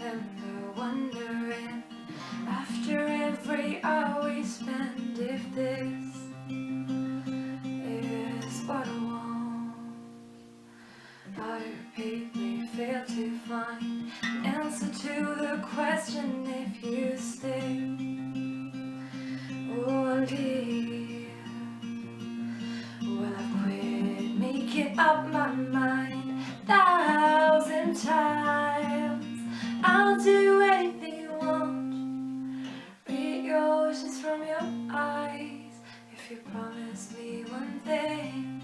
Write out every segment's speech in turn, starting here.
remember wondering, after every hour we spend, if this is what I want. I repeatedly fail to find an answer to the question if you stay or leave. Well, I've quit making up my mind 1,000 times. I'll do anything you want, read your wishes from your eyes. If you promise me one thing,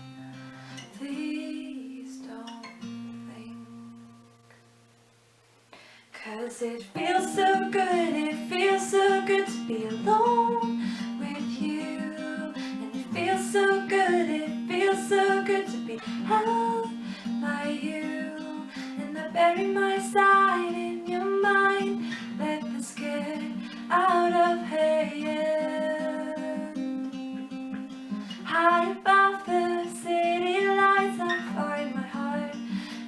please don't think. 'Cause it feels so good, it feels so good to be alone with you. And it feels so good, it feels so good to be held by you. And I bury my side in your mind, let this get out of hand. High above the city lights, I find my heart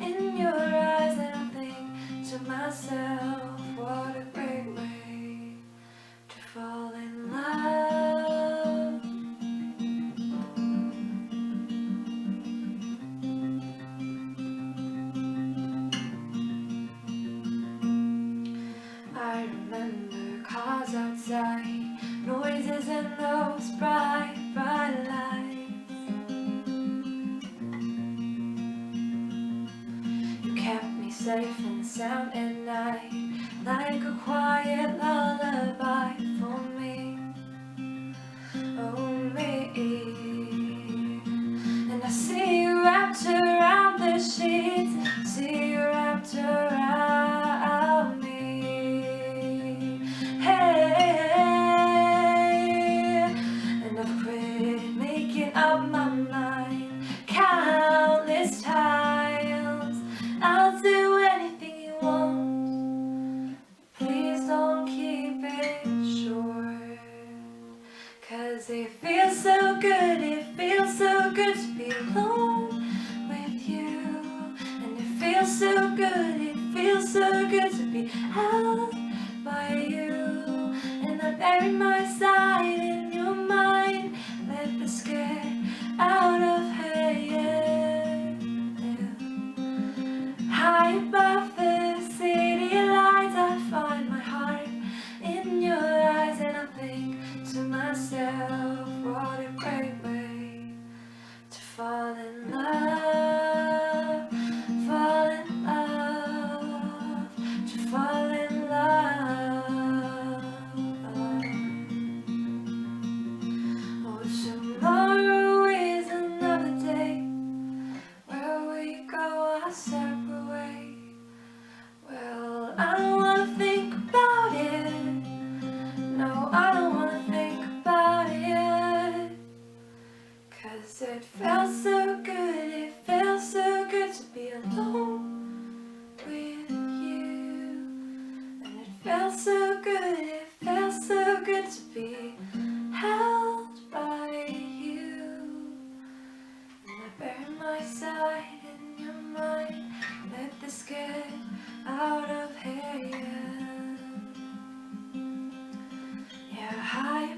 in your eyes. And I think to myself, what a great way to fall in love. I remember cars outside, noises and those bright, bright lights. You kept me safe and sound at night, like a quiet lullaby for me, oh me. And I see you wrapped around the sheets, see you wrapped around me. And I've quit making up my mind countless times. I'll do anything you want, please don't keep it short. 'Cause it feels so good, it feels so good to be alone with you. And it feels so good, it feels so good to be held by you. And I bury my side in your mind, let this get out of hand. High above the city lights, I find my heart in your eyes. And I think to myself, what a great way to fall in love, fall in love, to fall in love. Oh, tomorrow is another day, where we go our separate ways. Well, I don't wanna think about it, no, I don't wanna think about it. 'Cause it felt so good, it felt so good to be alone with you. And it felt so good, it felt so good to be held by you. And I bury my side in your mind, let this get out of hand. Yeah, high